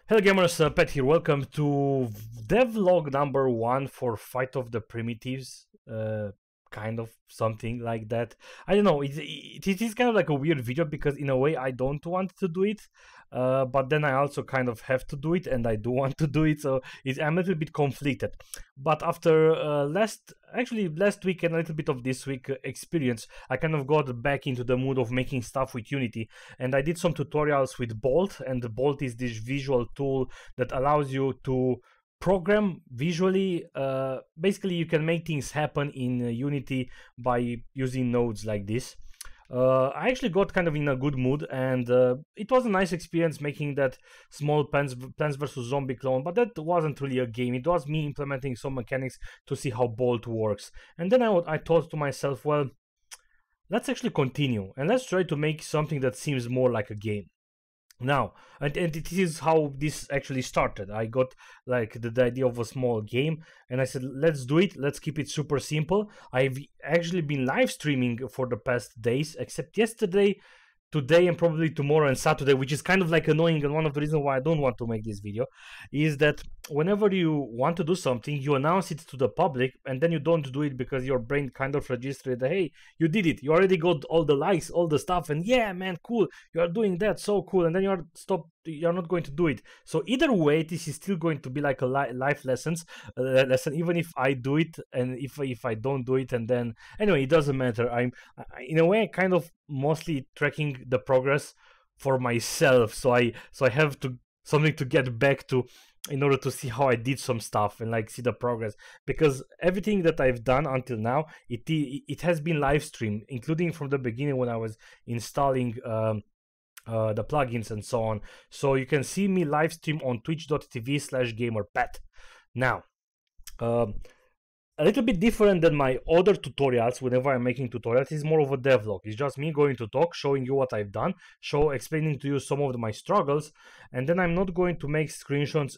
Hello gamers, Pat here. Welcome to devlog number 1 for Fight of the Primitives. Kind of something like that. I don't know. It is kind of like a weird video because in a way I don't want to do it, but then I also kind of have to do it, and I do want to do it. So I'm a little bit conflicted. But after last week and a little bit of this week experience, I kind of got back into the mood of making stuff with Unity, and I did some tutorials with Bolt. And Bolt is this visual tool that allows you to program visually. Basically you can make things happen in Unity by using nodes like this. I actually got kind of in a good mood, and it was a nice experience making that small Plants vs. Zombie clone, but that wasn't really a game. It was me implementing some mechanics to see how Bolt works. And then I thought to myself, well, let's actually continue and let's try to make something that seems more like a game. Now, and it is how this actually started. I got like the idea of a small game, and I said, let's do it. Let's keep it super simple. I've actually been live streaming for the past days, except yesterday, today, and probably tomorrow and Saturday, which is kind of like annoying. And one of the reasons why I don't want to make this video is that whenever you want to do something, you announce it to the public, and then you don't do it because your brain kind of registered that, hey, you did it, you already got all the likes, all the stuff, and yeah, man, cool, you are doing that, so cool. And then you're not going to do it. So either way, this is still going to be like a life lesson, even if I do it and if I don't do it. And then anyway, it doesn't matter. I'm in a way kind of mostly tracking the progress for myself, so I have to something to get back to in order to see how I did some stuff and like see the progress, because everything that I've done until now, it has been live streamed, including from the beginning when I was installing the plugins and so on. So you can see me live stream on twitch.tv/gamerpat. Now, a little bit different than my other tutorials. Whenever I'm making tutorials, it's more of a devlog. It's just me going to talk, showing you what I've done, explaining to you some of my struggles, and then I'm not going to make screenshots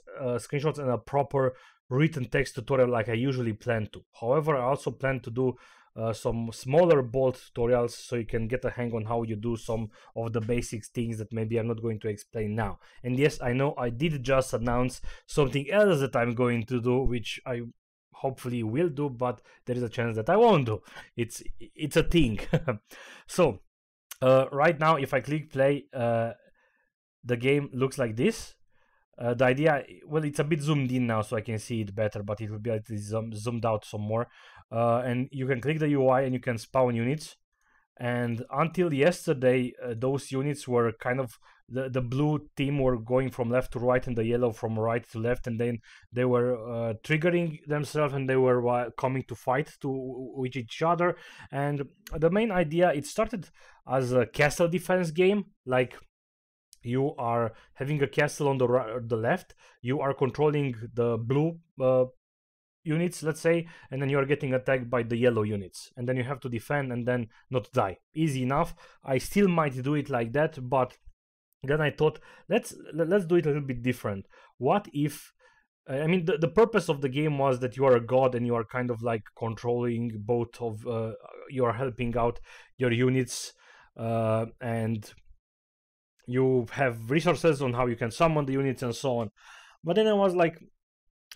and a proper written text tutorial like I usually plan to. However, I also plan to do some smaller Bolt tutorials so you can get a hang on how you do some of the basic things that maybe I'm not going to explain now. And yes, I know I did just announce something else that I'm going to do, which I hopefully will do, but there is a chance that I won't do. It's a thing. So right now, if I click play, the game looks like this. The idea, well, it's a bit zoomed in now so I can see it better, but it will be like zoomed out some more. And you can click the UI and you can spawn units. And until yesterday, those units were kind of the blue team were going from left to right and the yellow from right to left, and then they were triggering themselves and they were coming to fight with each other. And the main idea, it started as a castle defense game. Like, you are having a castle on the left, you are controlling the blue units, let's say, and then you're getting attacked by the yellow units, and then you have to defend and then not die. Easy enough. I still might do it like that, but then I thought, let's do it a little bit different. What if I mean, the purpose of the game was that you are a god and you are kind of like controlling both of you are helping out your units, and you have resources on how you can summon the units and so on. But then I was like,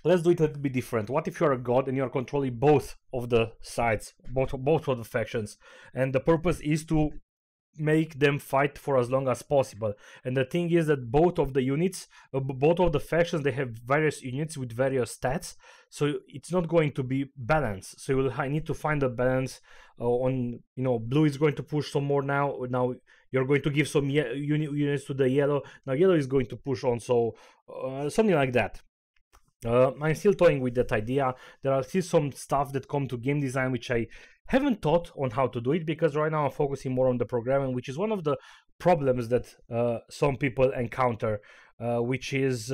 let's do it a little bit different. What if you're a god and you're controlling both of the sides, both of the factions, and the purpose is to make them fight for as long as possible? And the thing is that both of the units, both of the factions, they have various units with various stats, so it's not going to be balanced. So I need to find a balance on, you know, blue is going to push some more now you're going to give some units to the yellow, now yellow is going to push on, so something like that. I'm still toying with that idea. There are still some stuff that come to game design which I haven't thought on how to do it, because right now I'm focusing more on the programming, which is one of the problems that some people encounter, which is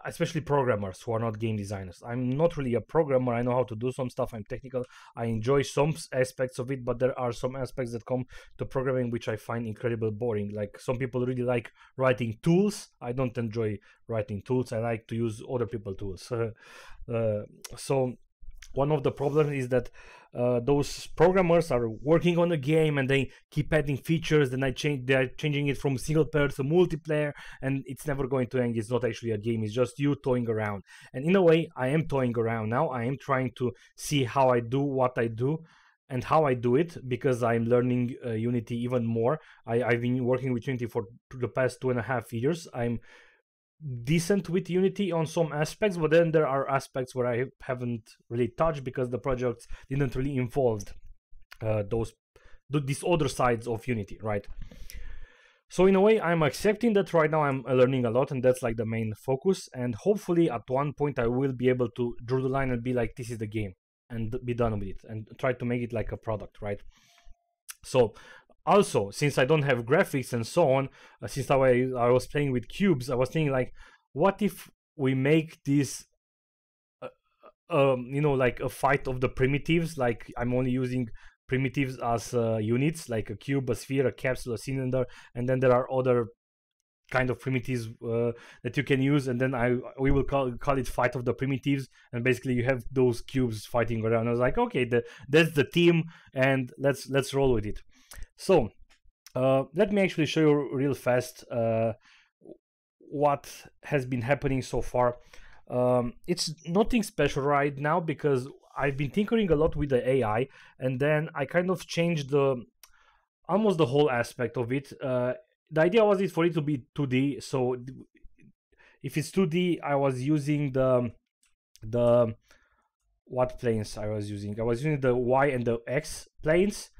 especially programmers who are not game designers. I'm not really a programmer. I know how to do some stuff. I'm technical. I enjoy some aspects of it, but there are some aspects that come to programming which I find incredibly boring. Like, some people really like writing tools. I don't enjoy writing tools. I like to use other people's tools. So one of the problems is that those programmers are working on a game and they keep adding features, then they're changing it from single player to multiplayer, and it's never going to end. It's not actually a game, it's just you toying around. And in a way, I am toying around now. I am trying to see how I do what I do and how I do it, because I'm learning Unity even more. I've been working with Unity for the past 2.5 years. I'm decent with Unity on some aspects, but then there are aspects where I haven't really touched because the project didn't really involve these other sides of Unity, right? So in a way, I'm accepting that right now I'm learning a lot, and that's like the main focus. And hopefully at one point I will be able to draw the line and be like, this is the game, and be done with it, and try to make it like a product, right? So also, since I don't have graphics and so on, since I was playing with cubes, I was thinking like, what if we make this you know, like a fight of the primitives? Like, I'm only using primitives as units, like a cube, a sphere, a capsule, a cylinder, and then there are other kind of primitives that you can use, and then we will call it fight of the primitives, and basically you have those cubes fighting around. I was like, okay, that's the team, and let's roll with it. So let me actually show you real fast what has been happening so far. It's nothing special right now because I've been tinkering a lot with the AI, and then I kind of changed almost the whole aspect of it. The idea was for it to be 2D, so if it's 2D, I was using the what planes I was using? I was using the Y and the X planes,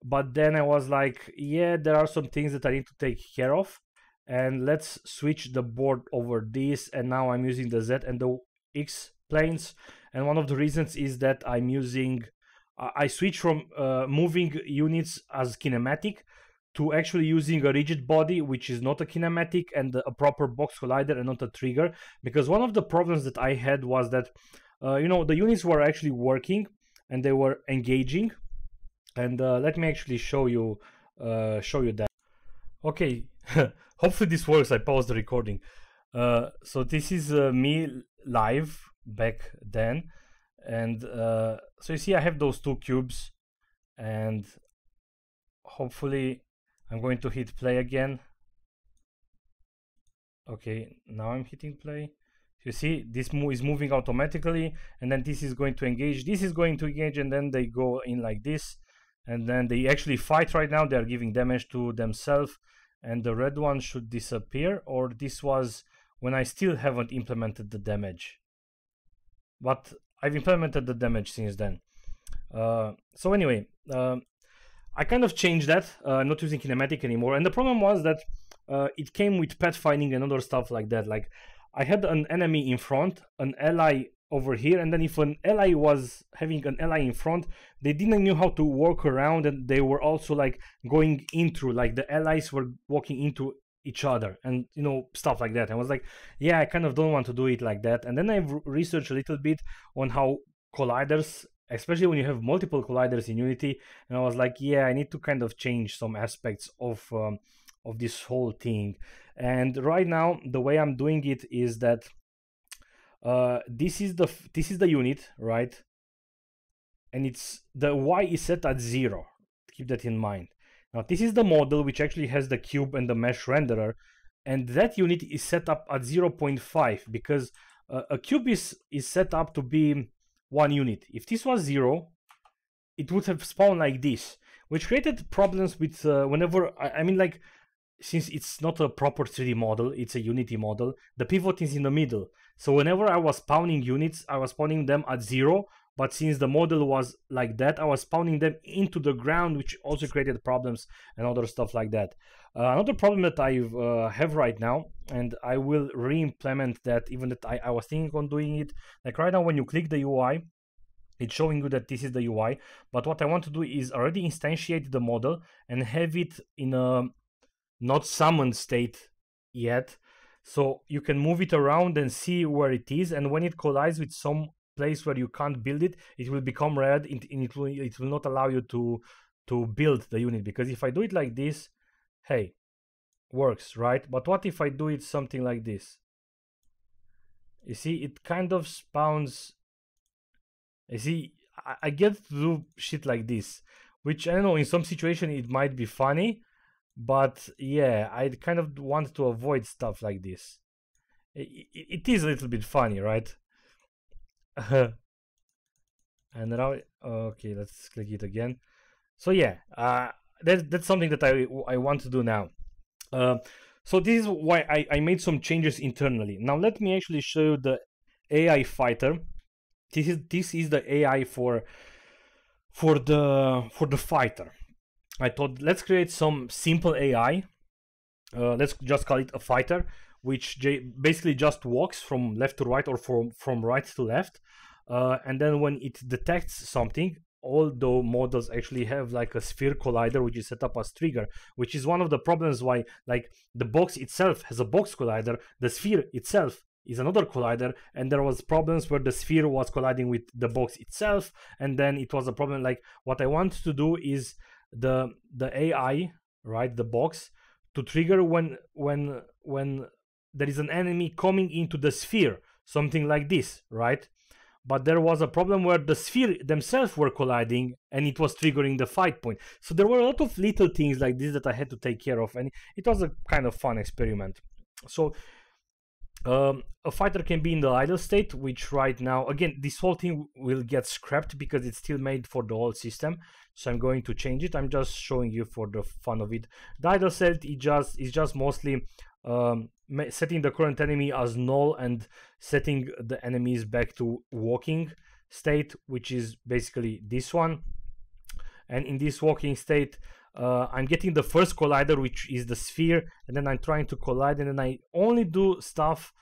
but then I was like, yeah, there are some things that I need to take care of, and let's switch the board over this, and now I'm using the Z and the X planes. And one of the reasons is that I'm using I switch from moving units as kinematic to actually using a rigid body, which is not a kinematic, and a proper box collider and not a trigger. Because one of the problems that I had was that you know, the units were actually working and they were engaging. And let me actually show you that. Okay, hopefully this works. I paused the recording. So this is me live back then, and so you see I have those two cubes, and hopefully I'm going to hit play again. Okay, now I'm hitting play. You see this is moving automatically, and then this is going to engage, this is going to engage, and then they go in like this, and then they actually fight right now. They are giving damage to themselves, and the red one should disappear, or this was when I still haven't implemented the damage, but I've implemented the damage since then. So anyway, I kind of changed that. I'm not using kinematic anymore, and the problem was that it came with pathfinding and other stuff like that. Like, I had an enemy in front, an ally over here, and then if an ally was having an ally in front, they didn't know how to work around, and they were also like going into, like, the allies were walking into each other, and you know, stuff like that. I was like, yeah, I kind of don't want to do it like that. And then I've researched a little bit on how colliders, especially when you have multiple colliders in Unity, and I was like, yeah, I need to kind of change some aspects of this whole thing. And right now the way I'm doing it is that this is the unit, right? And it's the Y is set at 0. Keep that in mind. Now this is the model, which actually has the cube and the mesh renderer, and that unit is set up at 0.5 because a cube is set up to be 1 unit. If this was 0, it would have spawned like this, which created problems with whenever I mean, like, since it's not a proper 3D model, it's a Unity model, the pivot is in the middle. So whenever I was spawning units, I was spawning them at 0, but since the model was like that, I was spawning them into the ground, which also created problems and other stuff like that. Another problem that I have right now, and I will re-implement that, even that I was thinking on doing it, like right now when you click the UI, it's showing you that this is the UI, but what I want to do is already instantiate the model and have it in a not summoned state yet, so you can move it around and see where it is, and when it collides with some place where you can't build it, it will become red, and it will not allow you to build the unit. Because if I do it like this, hey, works, right? But what if I do it something like this? You see, it kind of spawns. You see, I get to do shit like this, which I don't know, in some situation it might be funny, but yeah, I kind of want to avoid stuff like this. It is a little bit funny, right? And now, okay, let's click it again. So yeah, that's something that I want to do now. So this is why I made some changes internally. Now let me actually show you the AI fighter. This is the AI for the fighter. I thought let's create some simple AI. Let's just call it a fighter, which basically just walks from left to right or from right to left. And then when it detects something, all the models actually have like a sphere collider, which is set up as trigger, which is one of the problems why like the box itself has a box collider, the sphere itself is another collider, and there was problems where the sphere was colliding with the box itself, and then it was a problem. Like what I want to do is the AI, right, the box, to trigger when there is an enemy coming into the sphere, something like this, right? But there was a problem where the sphere themselves were colliding and it was triggering the fight point. So there were a lot of little things like this that I had to take care of, and it was a kind of fun experiment. So a fighter can be in the idle state, which right now, again, this whole thing will get scrapped because it's still made for the whole system. So I'm going to change it. I'm just showing you for the fun of it. The idle state is just mostly setting the current enemy as null and setting the enemies back to walking state, which is basically this one. And in this walking state, I'm getting the first collider, which is the sphere, and then I'm trying to collide, and then I only do stuff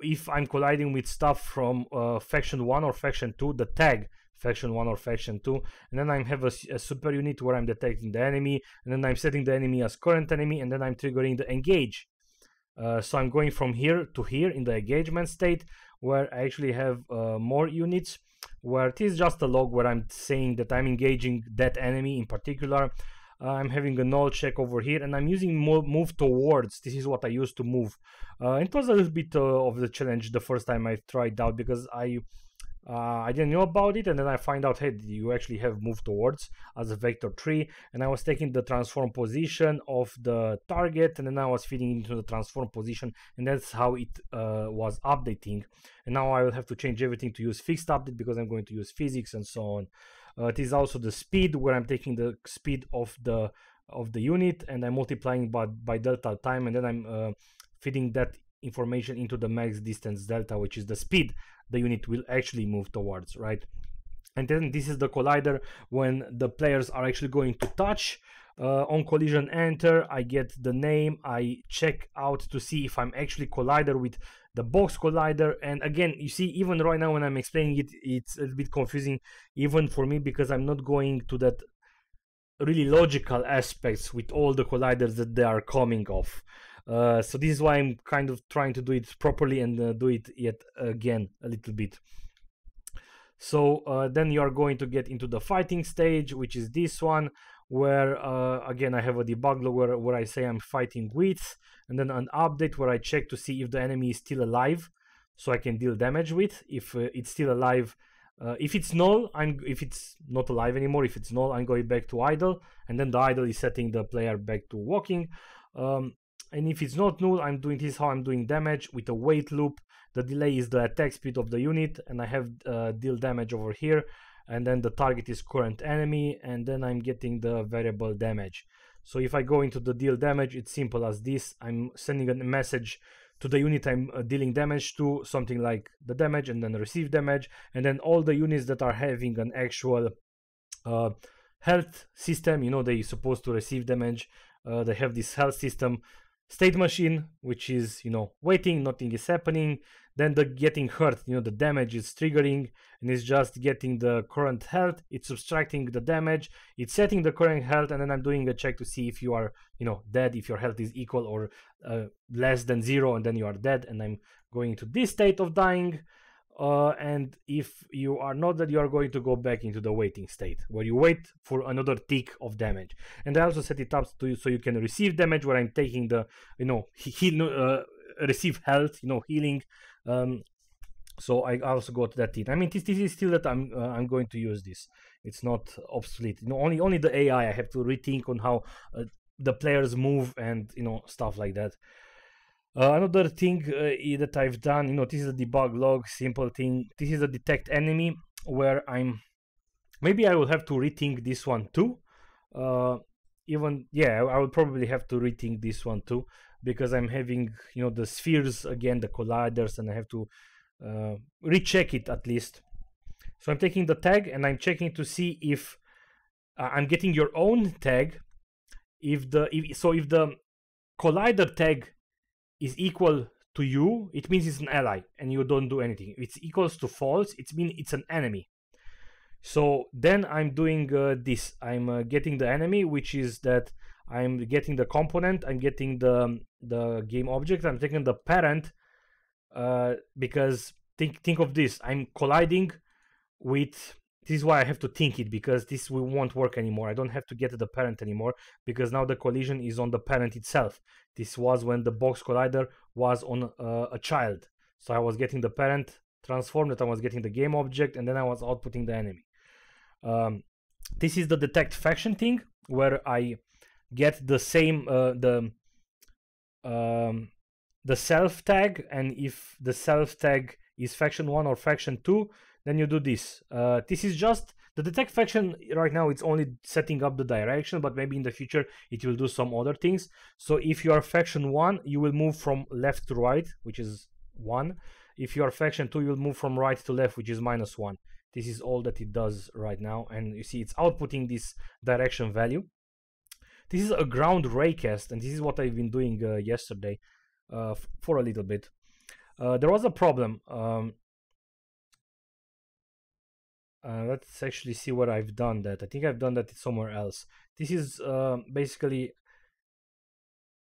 if I'm colliding with stuff from faction 1 or faction 2, the tag faction 1 or faction 2, and then I have a super unit where I'm detecting the enemy, and then I'm setting the enemy as current enemy, and then I'm triggering the engage. So I'm going from here to here in the engagement state, where I actually have more units, where it is just a log where I'm saying that I'm engaging that enemy in particular. I'm having a null check over here, and I'm using move towards. This is what I used to move. It was a little bit of the challenge the first time I tried out, because I didn't know about it, and then I find out, hey, you actually have move towards as a vector tree, and I was taking the transform position of the target, and then I was feeding into the transform position, and that's how it was updating. And now I will have to change everything to use fixed update, because I'm going to use physics and so on. It is also the speed, where I'm taking the speed of the unit and I'm multiplying by delta time, and then I'm feeding that information into the max distance delta, which is the speed the unit will actually move towards, right? And then this is the collider when the players are actually going to touch. On collision enter, I get the name, I check out to see if I'm actually collider with the box collider. And again, you see, even right now when I'm explaining it, it's a bit confusing even for me, because I'm not going to that really logical aspects with all the colliders that they are coming off. So this is why I'm kind of trying to do it properly and do it yet again a little bit. So then you are going to get into the fighting stage, which is this one, where again I have a debug log where I say I'm fighting with, and then an update where I check to see if the enemy is still alive, so I can deal damage with. If it's still alive, if it's null, if it's not alive anymore, if it's null, I'm going back to idle, and then the idle is setting the player back to walking. And if it's not null, I'm doing this how I'm doing damage with a wait loop. The delay is the attack speed of the unit, and I have deal damage over here, and then the target is current enemy, and then I'm getting the variable damage. So if I go into the deal damage, it's simple as this. I'm sending a message to the unit I'm dealing damage to, something like the damage, and then receive damage, and then all the units that are having an actual health system, you know, they're supposed to receive damage, they have this health system state machine, which is, you know, waiting, nothing is happening. Then the getting hurt, you know, the damage is triggering, and it's just getting the current health, it's subtracting the damage, it's setting the current health, and then I'm doing a check to see if you are, you know, dead, if your health is equal or less than 0, and then you are dead, and I'm going to this state of dying. And if you are not dead, you are going to go back into the waiting state, where you wait for another tick of damage. And I also set it up to you so you can receive damage, where I'm taking the, you know, receive health, you know, healing, So I also got that in. I mean, this is still that I'm going to use this. It's not obsolete. Only the AI I have to rethink on how the players move and stuff like that. Another thing that I've done, this is a debug log, simple thing. This is a detect enemy where maybe I will have to rethink this one too. I would probably have to rethink this one too, because I'm having the spheres again, the colliders, and I have to recheck it at least. So I'm taking the tag and I'm checking to see if I'm getting your own tag. If the collider tag is equal to you, it means it's an ally and you don't do anything. If it's equals to false, it means it's an enemy. So then I'm doing this. I'm getting the enemy, which is that I'm getting the component, I'm getting the game object, I'm taking the parent, because think of this. I'm colliding with. This is why I have to think it, because this won't work anymore. I don't have to get the parent anymore, because now the collision is on the parent itself. This was when the box collider was on a child. So I was getting the parent transformed, that I was getting the game object, and then I was outputting the enemy. This is the detect faction thing, where I get the same the self tag, and if the self tag is faction 1 or faction 2, then you do this. This is just the detect faction right now. It's only setting up the direction, but maybe in the future it will do some other things. So if you are faction 1, you will move from left to right, which is 1. If you are faction 2, you will move from right to left, which is -1. This is all that it does right now, and you see it's outputting this direction value. This is a ground raycast, and this is what I've been doing yesterday for a little bit. There was a problem. Let's actually see where I've done that. I think I've done that somewhere else. This is basically,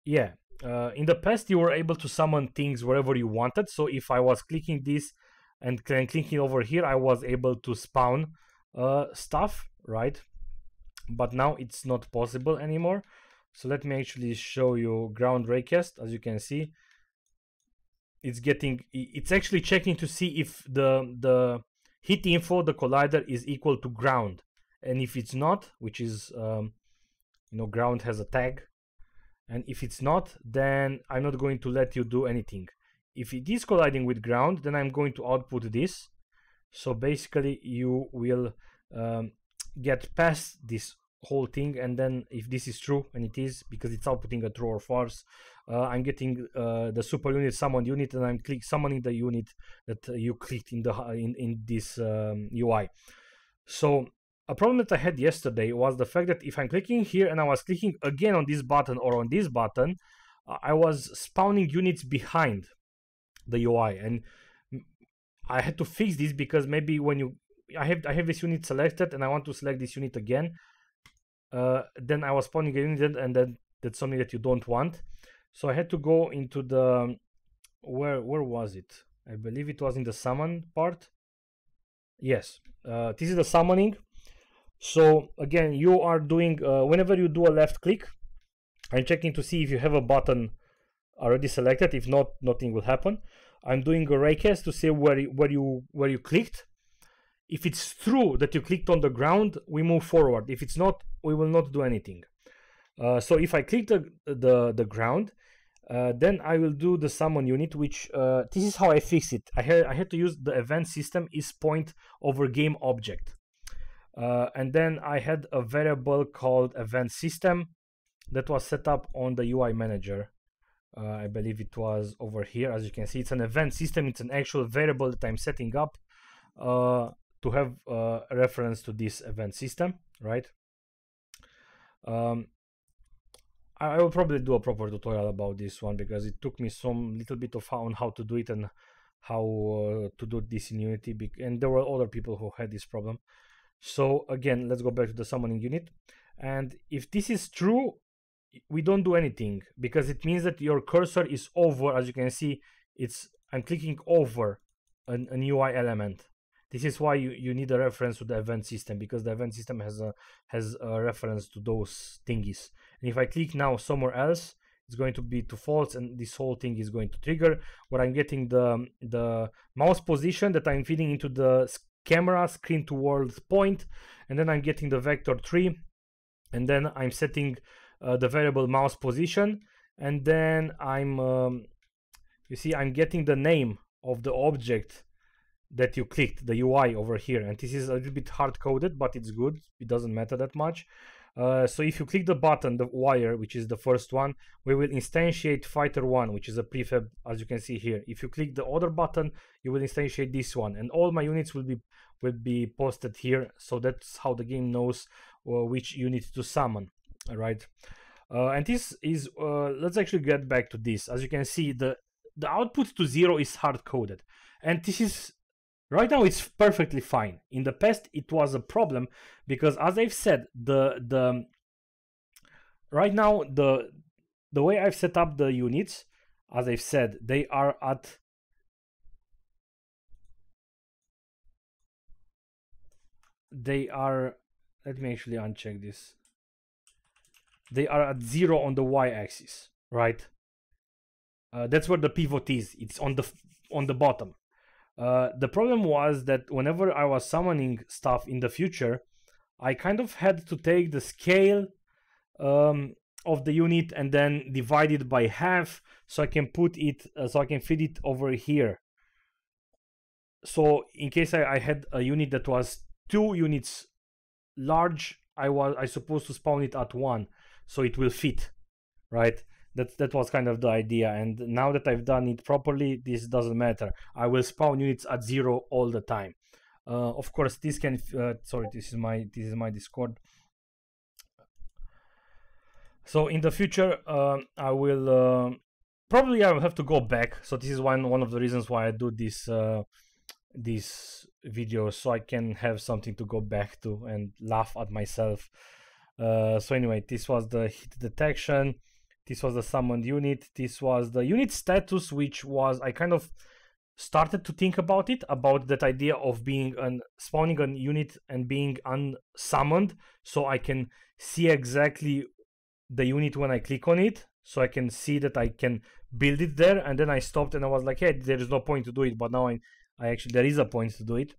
yeah. In the past, you were able to summon things wherever you wanted. So if I was clicking this and clicking over here, I was able to spawn stuff, right? But now it's not possible anymore. So let me actually show you ground raycast. As you can see, it's actually checking to see if the hit info, the collider, is equal to ground. And if it's not, which is ground has a tag, and if it's not, then I'm not going to let you do anything. If it is colliding with ground, then I'm going to output this. So basically you will get past this whole thing, and then if this is true, and it is, because it's outputting a true or false, I'm getting the super unit summoned unit, and I'm summoning the unit that you clicked in this UI. So a problem that I had yesterday was the fact that if I'm clicking here and I was clicking again on this button or on this button, I was spawning units behind the UI, and I had to fix this, because maybe when I have this unit selected and I want to select this unit again, then I was spawning a unit, and then that's something that you don't want. So I had to go into the where was it? I believe it was in the summon part. Yes, this is the summoning. So again, you are doing whenever you do a left click, I'm checking to see if you have a button already selected. If not, nothing will happen. I'm doing a raycast to see where you clicked. If it's true that you clicked on the ground, we move forward. If it's not, we will not do anything. So if I click the ground, then I will do the summon unit, which this is how I fix it. I had to use the event system is point over game object. And then I had a variable called event system that was set up on the UI manager. I believe it was over here. As you can see, it's an event system. It's an actual variable that I'm setting up to have a reference to this event system, right? I will probably do a proper tutorial about this one, because it took me some little bit of how to do it and how to do this in Unity, and there were other people who had this problem. So again, let's go back to the summoning unit, and if this is true, we don't do anything, because it means that your cursor is over. As you can see, I'm clicking over an UI element. This is why you need a reference to the event system, because the event system has a reference to those thingies. And if I click now somewhere else, is going to be to false, and this whole thing is going to trigger, where I'm getting the mouse position that I'm feeding into the camera screen towards point, and then I'm getting the vector 3, and then I'm setting the variable mouse position, and then I'm you see I'm getting the name of the object that you clicked, the UI over here, and this is a little bit hard coded, but it's good, it doesn't matter that much. So if you click the button, the wire, which is the first one, we will instantiate fighter 1, which is a prefab, as you can see here. If you click the other button, you will instantiate this one, and all my units will be posted here. So that's how the game knows which unit to summon. All right, and this is let's actually get back to this. As you can see, the output to 0 is hard coded, and this is right now it's perfectly fine. In the past it was a problem because, as I've said, the right now the way I've set up the units, as I've said, they are at let me actually uncheck this. They are at 0 on the y-axis, right? That's where the pivot is. It's on the bottom. The problem was that whenever I was summoning stuff in the future, I kind of had to take the scale of the unit and then divide it by half, so I can put it, so I can fit it over here. So in case I had a unit that was 2 units large, I supposed to spawn it at 1, so it will fit, right? That was kind of the idea, and now that I've done it properly, this doesn't matter. I will spawn units at 0 all the time. Of course, this can sorry, this is my Discord. So in the future, I will probably I will have to go back. So this is one of the reasons why I do this this video, so I can have something to go back to and laugh at myself. So anyway, this was the hit detection. This was the summoned unit. This was the unit status, which was, I kind of started to think about it, about that idea of being spawning a unit and being unsummoned, so I can see exactly the unit when I click on it, so I can see that I can build it there. And then I stopped and I was like, hey, there is no point to do it, but now I actually, there is a point to do it.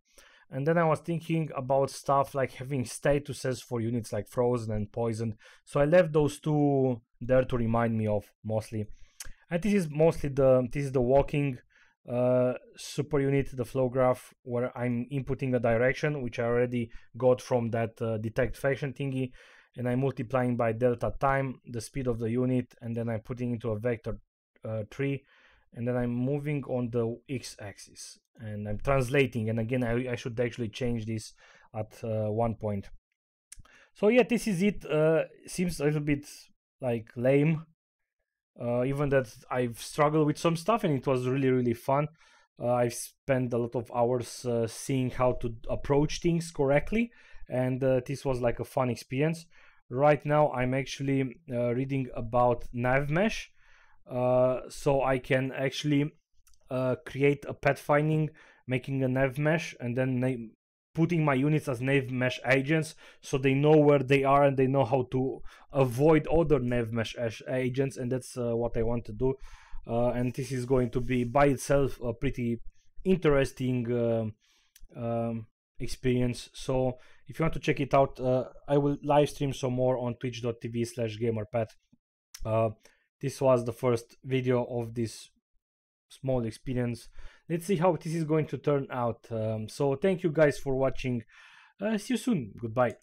And then I was thinking about stuff like having statuses for units like frozen and poisoned. So I left those two there to remind me of mostly. And this is mostly the walking super unit, the flow graph, where I'm inputting a direction, which I already got from that detect faction thingy, and I'm multiplying by delta time the speed of the unit, and then I'm putting into a vector tree, and then I'm moving on the x-axis and I'm translating. And again, I should actually change this at one point. So yeah, this is it. Seems a little bit like lame, even that I've struggled with some stuff and it was really fun. I've spent a lot of hours seeing how to approach things correctly, and this was like a fun experience. Right now I'm actually reading about Navmesh, so I can actually create a pathfinding, making a Navmesh, and then putting my units as Navmesh agents, so they know where they are and they know how to avoid other Navmesh agents, and that's what I want to do. And this is going to be by itself a pretty interesting experience. So if you want to check it out, I will live stream some more on twitch.tv/gamerpet. This was the first video of this small experience. Let's see how this is going to turn out. So thank you guys for watching. See you soon. Goodbye.